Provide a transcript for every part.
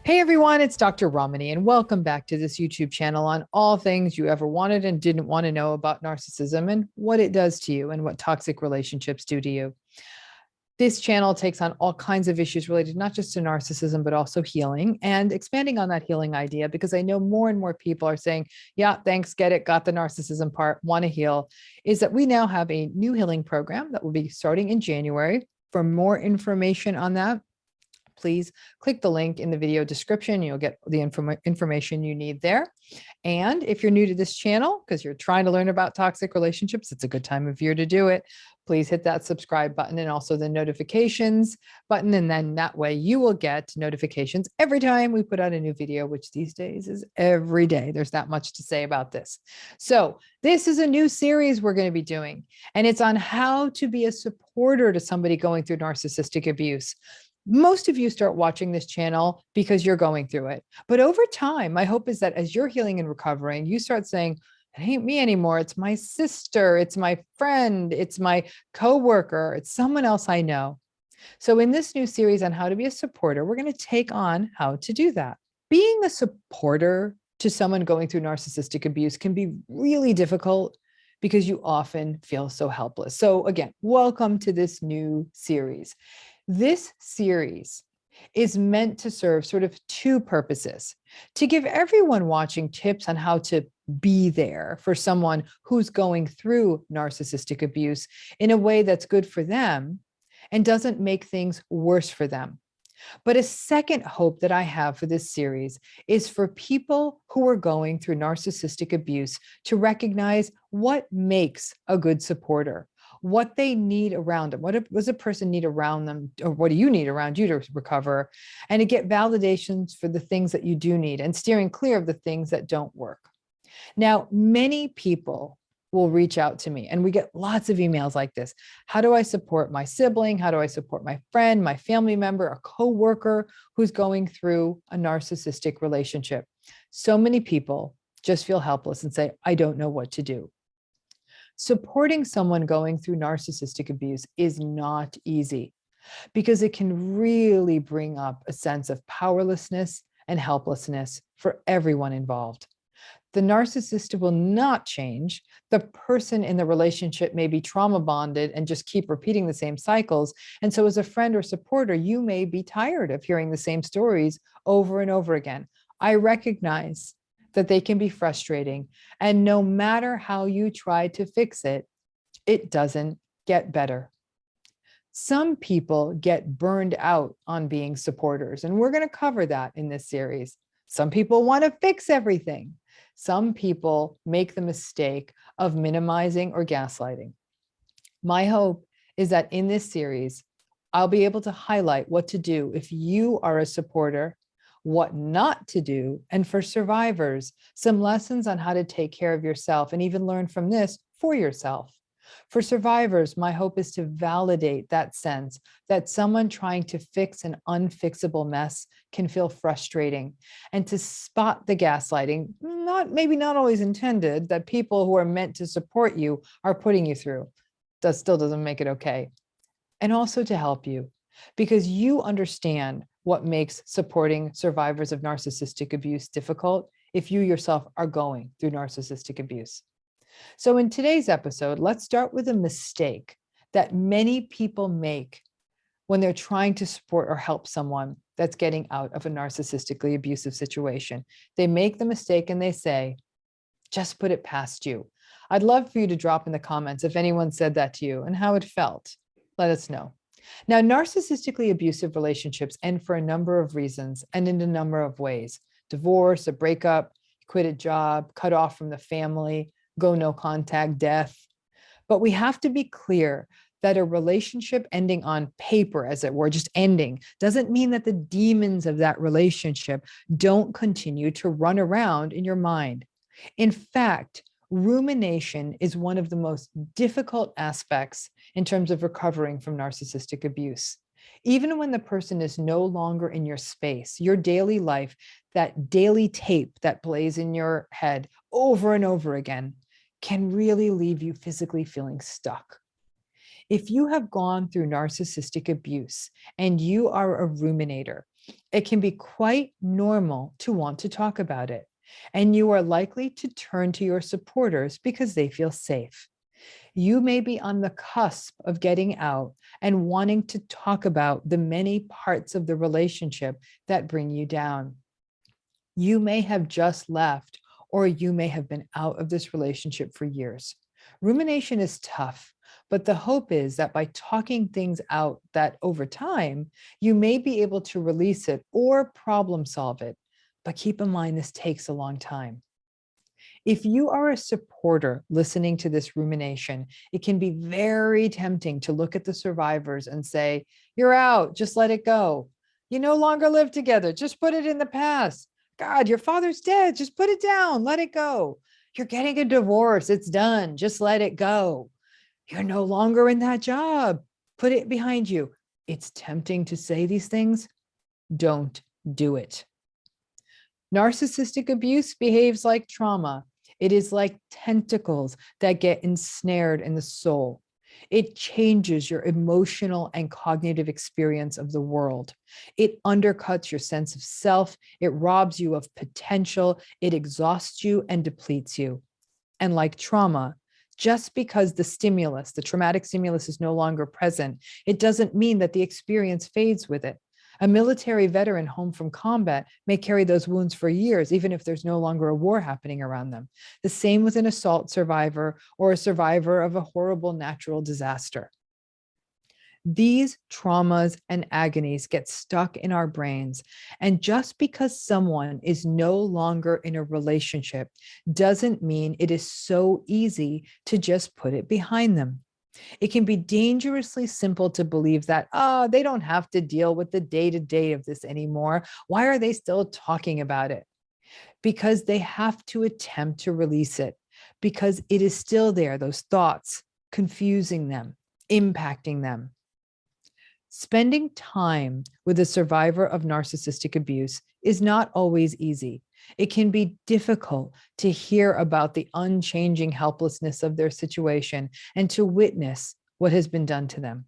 Hey everyone, it's Dr. Ramani, and welcome back to this YouTube channel on all things you ever wanted and didn't want to know about narcissism and what it does to you and what toxic relationships do to you. This channel takes on all kinds of issues related not just to narcissism, but also healing and expanding on that healing idea, because I know more and more people are saying, yeah, thanks, get it, got the narcissism part, want to heal, is that we now have a new healing program that will be starting in January. For more information on that, please click the link in the video description. You'll get the information you need there. And if you're new to this channel, because you're trying to learn about toxic relationships, it's a good time of year to do it. Please hit that subscribe button and also the notifications button. And then that way you will get notifications every time we put out a new video, which these days is every day. There's that much to say about this. So this is a new series we're going to be doing, and it's on how to be a supporter to somebody going through narcissistic abuse. Most of you start watching this channel because you're going through it. But over time, my hope is that as you're healing and recovering, you start saying, it ain't me anymore. It's my sister. It's my friend. It's my coworker. It's someone else I know. So in this new series on how to be a supporter, we're going to take on how to do that. Being a supporter to someone going through narcissistic abuse can be really difficult because you often feel so helpless. So again, welcome to this new series. This series is meant to serve sort of two purposes: to give everyone watching tips on how to be there for someone who's going through narcissistic abuse in a way that's good for them and doesn't make things worse for them. But a second hope that I have for this series is for people who are going through narcissistic abuse to recognize what makes a good supporter, what they need around them. What does a person need around them, or what do you need around you to recover, and to get validations for the things that you do need and steering clear of the things that don't work. Now, many people will reach out to me, and we get lots of emails like this. How do I support my sibling? How do I support my friend, my family member, a coworker who's going through a narcissistic relationship? So many people just feel helpless and say, I don't know what to do. Supporting someone going through narcissistic abuse is not easy because it can really bring up a sense of powerlessness and helplessness for everyone involved. The narcissist will not change. The person in the relationship may be trauma bonded and just keep repeating the same cycles. And so as a friend or supporter, you may be tired of hearing the same stories over and over again. I recognize that they can be frustrating. And no matter how you try to fix it, it doesn't get better. Some people get burned out on being supporters, and we're going to cover that in this series. Some people want to fix everything. Some people make the mistake of minimizing or gaslighting. My hope is that in this series, I'll be able to highlight what to do if you are a supporter, what not to do, and for survivors, some lessons on how to take care of yourself and even learn from this for yourself. For survivors, my hope is to validate that sense that someone trying to fix an unfixable mess can feel frustrating, and to spot the gaslighting, maybe not always intended, that people who are meant to support you are putting you through. That still doesn't make it okay. And also to help you, because you understand what makes supporting survivors of narcissistic abuse difficult if you yourself are going through narcissistic abuse. So in today's episode, let's start with a mistake that many people make when they're trying to support or help someone that's getting out of a narcissistically abusive situation. They make the mistake and they say, just put it past you. I'd love for you to drop in the comments if anyone said that to you and how it felt. Let us know. Now, narcissistically abusive relationships end for a number of reasons and in a number of ways: divorce, a breakup, quit a job, cut off from the family, go no contact, death. But we have to be clear that a relationship ending on paper, as it were, just ending, doesn't mean that the demons of that relationship don't continue to run around in your mind. In fact, rumination is one of the most difficult aspects in terms of recovering from narcissistic abuse. Even when the person is no longer in your space, your daily life, that daily tape that plays in your head over and over again can really leave you physically feeling stuck. If you have gone through narcissistic abuse and you are a ruminator, It can be quite normal to want to talk about it, and you are likely to turn to your supporters because they feel safe. You may be on the cusp of getting out and wanting to talk about the many parts of the relationship that bring you down. You may have just left, or you may have been out of this relationship for years. Rumination is tough, but the hope is that by talking things out, that over time, you may be able to release it or problem solve it. But keep in mind, this takes a long time. If you are a supporter listening to this rumination, it can be very tempting to look at the survivors and say, you're out, just let it go. You no longer live together, just put it in the past. God, your father's dead, just put it down, let it go. You're getting a divorce, it's done, just let it go. You're no longer in that job, put it behind you. It's tempting to say these things. Don't do it. Narcissistic abuse behaves like trauma. It is like tentacles that get ensnared in the soul. It changes your emotional and cognitive experience of the world. It undercuts your sense of self. It robs you of potential. It exhausts you and depletes you. And like trauma, just because the stimulus, the traumatic stimulus, is no longer present, it doesn't mean that the experience fades with it. A military veteran home from combat may carry those wounds for years, even if there's no longer a war happening around them. The same with an assault survivor or a survivor of a horrible natural disaster. These traumas and agonies get stuck in our brains. And just because someone is no longer in a relationship doesn't mean it is so easy to just put it behind them. It can be dangerously simple to believe that, they don't have to deal with the day-to-day of this anymore. Why are they still talking about it? Because they have to attempt to release it, because it is still there, those thoughts, confusing them, impacting them. Spending time with a survivor of narcissistic abuse is not always easy. It can be difficult to hear about the unchanging helplessness of their situation and to witness what has been done to them.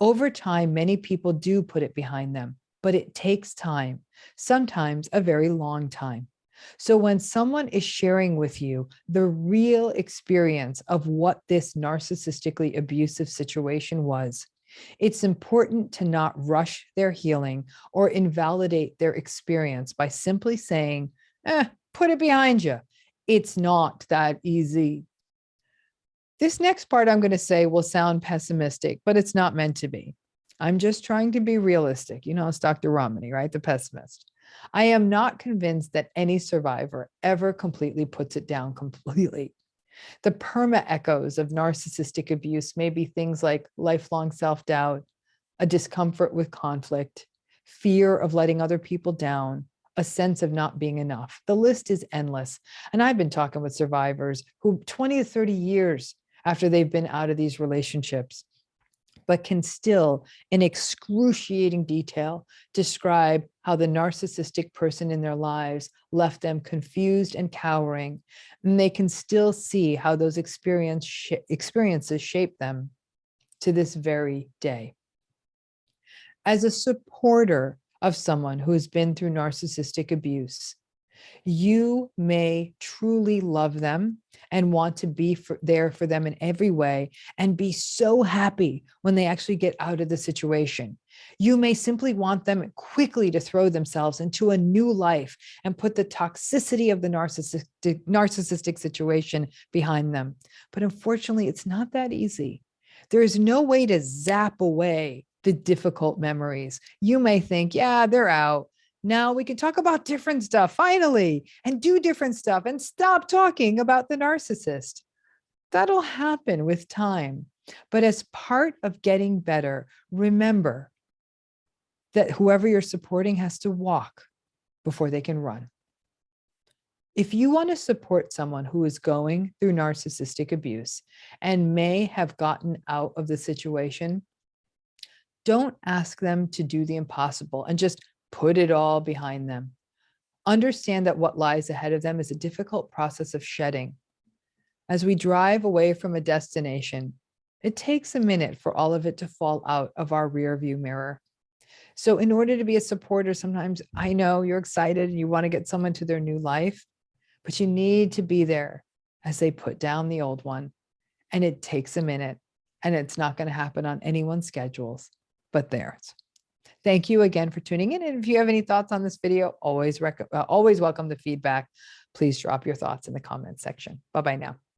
Over time, many people do put it behind them, but it takes time, sometimes a very long time. So when someone is sharing with you the real experience of what this narcissistically abusive situation was, it's important to not rush their healing or invalidate their experience by simply saying, put it behind you. It's not that easy. This next part I'm going to say will sound pessimistic, but it's not meant to be. I'm just trying to be realistic. You know, it's Dr. Ramani, right? The pessimist. I am not convinced that any survivor ever completely puts it down completely. The perma-echoes of narcissistic abuse may be things like lifelong self-doubt, a discomfort with conflict, fear of letting other people down, a sense of not being enough. The list is endless. And I've been talking with survivors who 20 to 30 years after they've been out of these relationships, but can still, in excruciating detail, describe how the narcissistic person in their lives left them confused and cowering. And they can still see how those experiences shape them to this very day. As a supporter of someone who has been through narcissistic abuse, you may truly love them and want to be there for them in every way and be so happy when they actually get out of the situation. You may simply want them quickly to throw themselves into a new life and put the toxicity of the narcissistic situation behind them. But unfortunately, it's not that easy. There is no way to zap away the difficult memories. You may think, yeah, they're out. Now we can talk about different stuff, finally, and do different stuff and stop talking about the narcissist. That'll happen with time. But as part of getting better, remember that whoever you're supporting has to walk before they can run. If you want to support someone who is going through narcissistic abuse and may have gotten out of the situation, don't ask them to do the impossible and just put it all behind them. Understand that what lies ahead of them is a difficult process of shedding. As we drive away from a destination, it takes a minute for all of it to fall out of our rearview mirror. So in order to be a supporter, sometimes I know you're excited and you want to get someone to their new life, but you need to be there as they put down the old one. And it takes a minute, and it's not going to happen on anyone's schedules, but theirs. Thank you again for tuning in. And if you have any thoughts on this video, always welcome the feedback. Please drop your thoughts in the comments section. Bye-bye now.